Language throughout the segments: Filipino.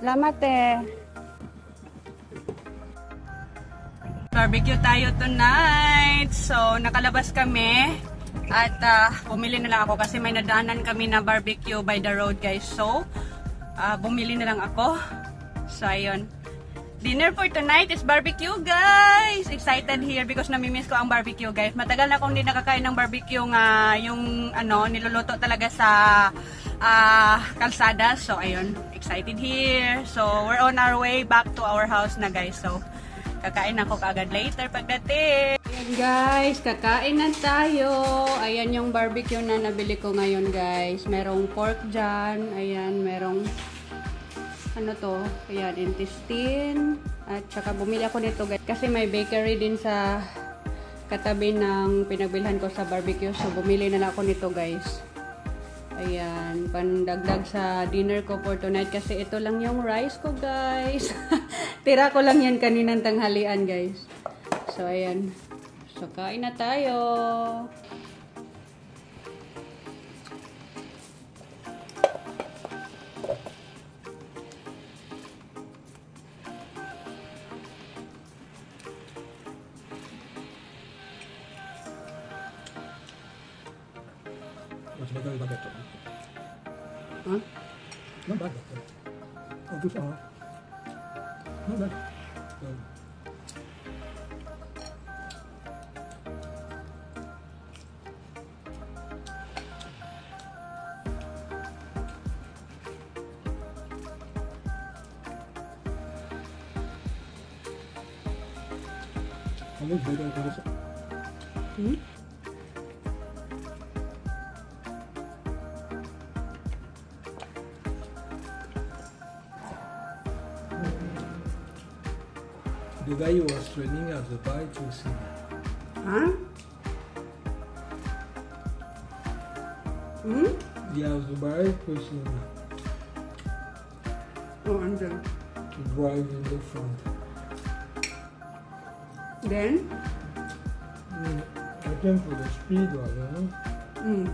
Salamat eh. Barbecue tayo tonight. So, nakalabas kami. At bumili na lang ako kasi may nadaanan kami na barbecue by the road guys. So, bumili na lang ako. So, ayun. Dinner for tonight is barbecue guys. Excited here because namimiss ko ang barbecue guys. Matagal na akong hindi nakakain ng barbecue nga yung ano, niluluto talaga sa kalsada. So, ayun. Excited here. So, we're on our way back to our house na guys. So, kakain ako kaagad later pagdating. Ayan guys, kakain na tayo. Ayan yung barbecue na nabili ko ngayon guys. Merong pork dyan. Ayan, merong ano to? Ayan, intestine. At saka bumili ako nito guys. Kasi may bakery din sa katabi ng pinagbilhan ko sa barbecue. So, bumili na lang ako nito guys. Ayan, pandagdag sa dinner ko for tonight kasi ito lang yung rice ko guys. Tira ko lang yan kaninang tanghalian guys. So ayan. So kain na tayo. Mas maganda yung bagat. Huh? No bagat. Oh, gusto ko. No bagat. Ano ba ito? The guy who was training as a bike to see. Huh? Hmm? Yeah, as a bike person Oh, and then? to drive in the front. Then? I came for the speed one, you know? Hmm.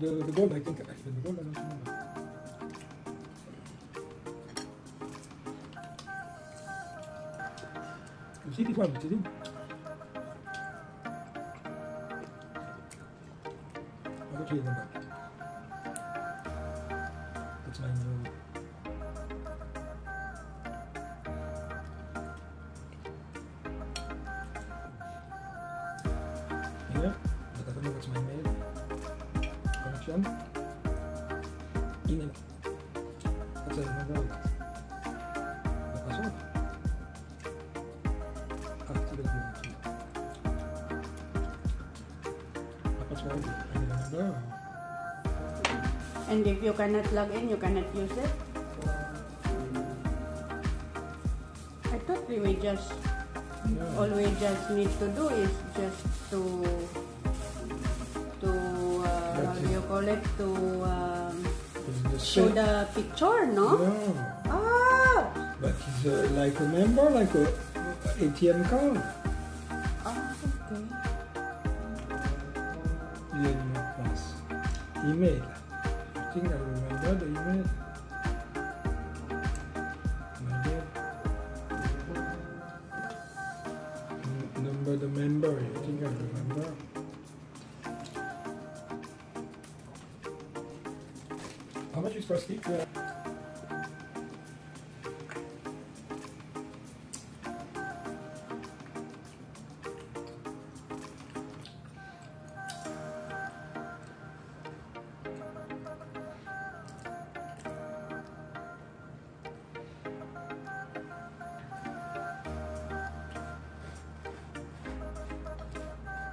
The gold, I think, actually, the gold, I don't remember. You see this one, which is in? I don't really remember. That's my new. Yeah, but I don't know what's my mail. Connection. Email. That's a number. The password. Activate the password. I remember. And if you cannot log in, you cannot use it? I thought we just, all we just need to do is just to how do you call it, to show the picture, no? No. Ah! But it's like a member, like a ATM card. Ah, okay. Yeah, pass. Email. I think I remember the email. Maybe. Number the member. I think I remember. How much is for stick?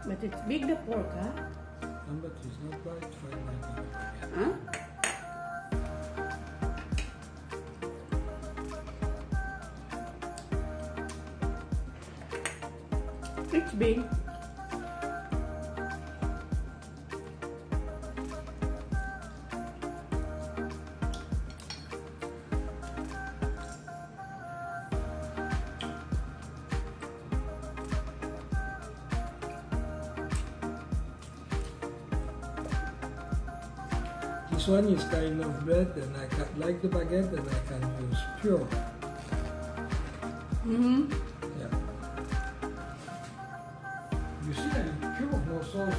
But it's big, the pork, huh? But it's not right. Huh? It's big. This one is kind of bread, and I can, like the baguette, and I can use pure. Mm-hmm. Yeah. You see, I use pure, no sauce.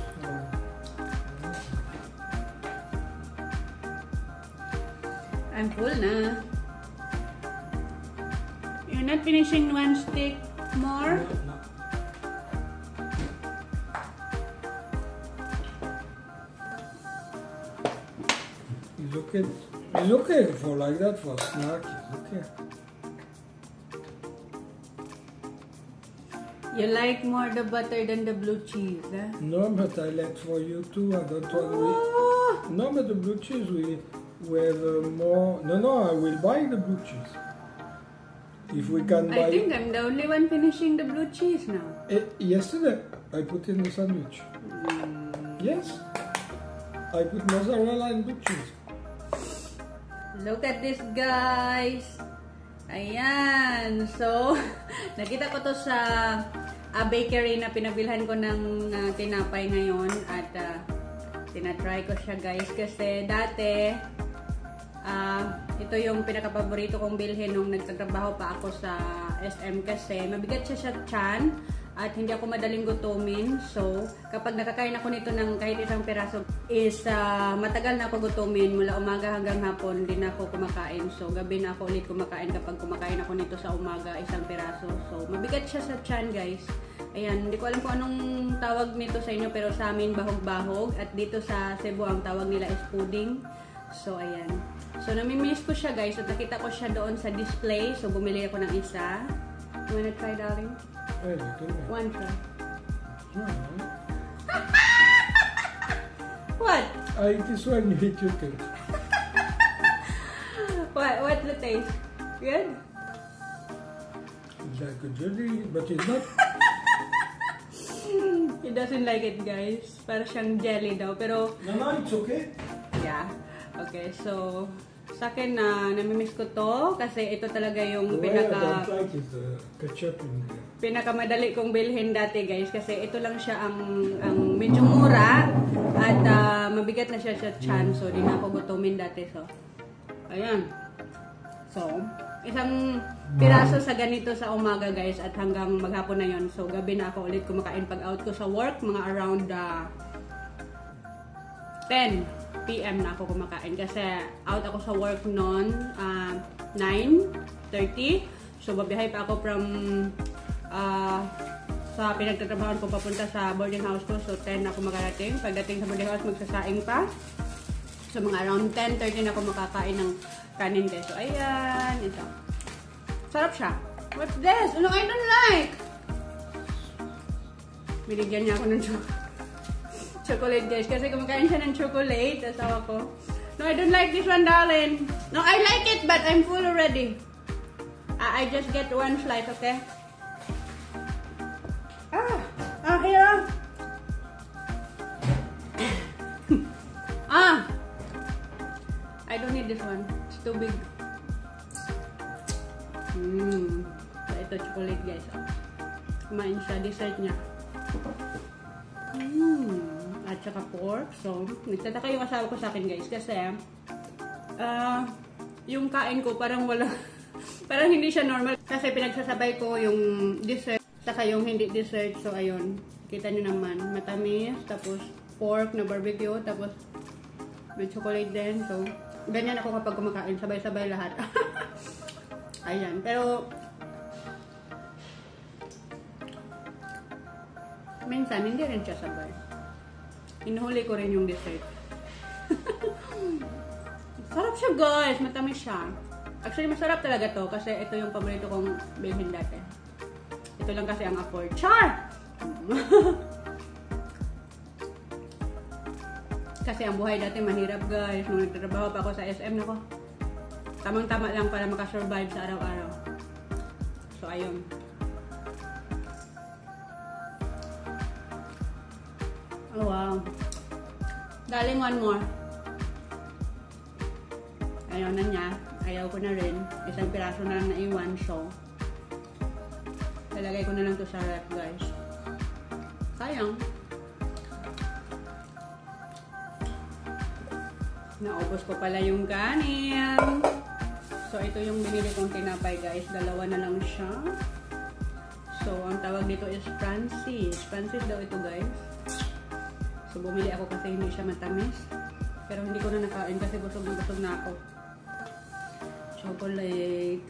I'm full na. You're not finishing one stick more? No. It's okay for like that for snack. It's okay. You like more the butter than the blue cheese, huh? No, but I like for you too. I don't want Oh. No, but the blue cheese we have more. No, I will buy the blue cheese. If we can buy. I think I'm the only one finishing the blue cheese now. Yesterday I put in the sandwich. Yes, I put mozzarella and blue cheese. Look at this, guys. Ayan. So, nakita ko to sa bakery na pinabilhan ko ng tinapay ngayon. At tinatry ko siya, guys. Kasi dati, ito yung pinaka-paborito kong bilhin nung nagtatrabaho pa ako sa SM. Kasi mabigat siya sa tiyan. At hindi ako madaling gutumin. So, kapag nakakain ako nito ng kahit isang piraso is matagal na ako gutumin. Mula umaga hanggang hapon, hindi na ako kumakain. So, gabi na ako ulit kumakain kapag kumakain ako nito sa umaga, isang piraso. So, mabigat siya sa tiyan, guys. Ayan, hindi ko alam kung anong tawag nito sa inyo, pero sa amin bahog-bahog. At dito sa Cebu, ang tawag nila is pudding. So, ayan. So, namimiss ko siya, guys. At nakita ko siya doon sa display. So, bumili ako ng isa. You wanna try, darling? One try. What? I eat this one, you eat your taste. What's the taste? Good? It's like a jelly, but it's not. He doesn't like it, guys. Para siyang jelly daw. Pero, No, it's okay. yeah. Okay, so, sa akin na namimiss ko to kasi ito talaga yung I don't like is the ketchup in there. pinakamadali kong bilhin dati, guys, kasi ito lang siya ang medyo mura at mabigat na siya sa tiyan, so di na ako gutumin dati. So ayan, so isang piraso sa ganito sa umaga, guys, at hanggang maghapon na yon. So gabi na ako ulit kumakain pag out ko sa work, mga around 10 PM na ako kumakain kasi out ako sa work noon 9:30. So babiyahe pa ako from sa pinagtatrabahoan ko papunta sa boarding house ko. So 10 ako makarating. Pagdating sa boarding house, magsasaing pa. So mga around 10:30 na ako makakain ng kanin, guys. So ayan, ito. Sarap siya. What's this? Ano I don't like? Binigyan niya ako ng chocolate, guys. Kasi kumakain siya ng chocolate. Asawa ko. No, I don't like this one, darling. No, I like it, but I'm full already. I just get one slice, okay? Here. I don't need this one. It's too big. So, ito chocolate, guys. Kumain siya. Dessert niya. At saka pork. So, nagtataka yung asawa ko sa akin, guys. Kasi, yung kain ko parang wala, parang hindi siya normal. Kasi pinagsasabay ko yung dessert, saka yung hindi dessert. So, ayun. Kita nyo naman. Matamis. Tapos, pork na barbecue. Tapos, may chocolate din. So, ganyan ako kapag kumakain. Sabay-sabay lahat. Ayan. Pero, minsan, hindi rin siya sabay. Inuhuli ko rin yung dessert. Sarap siya, guys. Matamis siya. Actually, masarap talaga to kasi ito yung paborito kong bilhin dati. Ito lang kasi ang afford. Char! Kasi ang buhay dati mahirap guys. Nung nagtatrabaho pa ako sa SM, nako, tamang-tama lang para makasurvive sa araw-araw. So ayun. Oh wow. Darling, one more. Ayaw na niya. Ayaw ko na rin. Isang piraso na lang naiwan. So, lalagay ko na lang to sa rep guys. Sayang. Naubos ko pala yung kanin. So, ito yung binili kong tinapay guys. Dalawa na lang siya. So, ang tawag dito is Francis. Francis daw ito guys. So, bumili ako kasi hindi siya matamis. Pero hindi ko na nakain kasi busog na ako. Chocolate.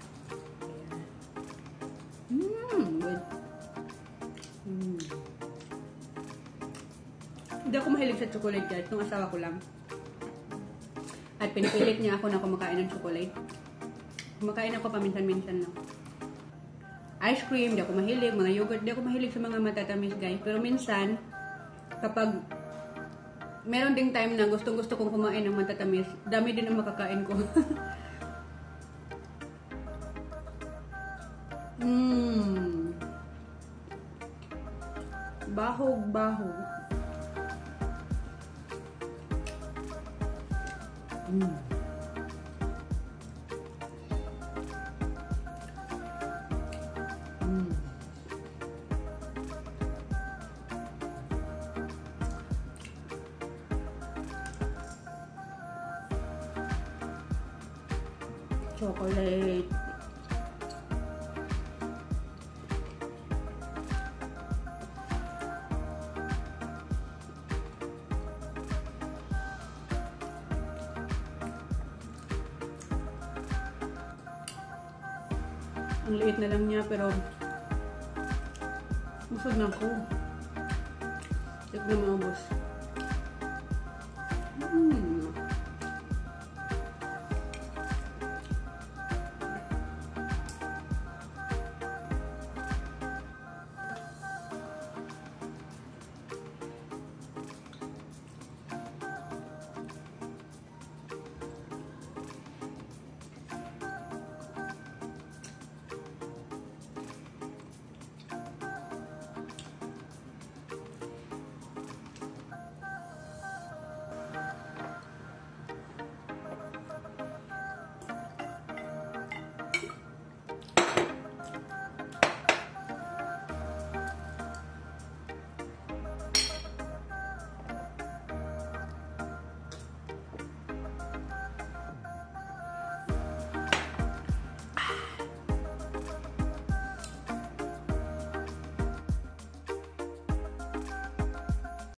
Good. Hindi ako mahilig sa chocolate guys. Itong asawa ko lang. At pinipilit niya ako na kumakain ng chocolate. Kumakain ako paminsan-minsan lang. Ice cream, di ako mahilig. Mga yogurt, di ako mahilig sa mga matatamis guys. Pero minsan, kapag meron ding time na gustong-gusto kong kumain ng matatamis, dami din ang makakain ko. Bahog-bahog. Chocolate. Ang liit na lang niya pero busog na ako. Ito na maubos.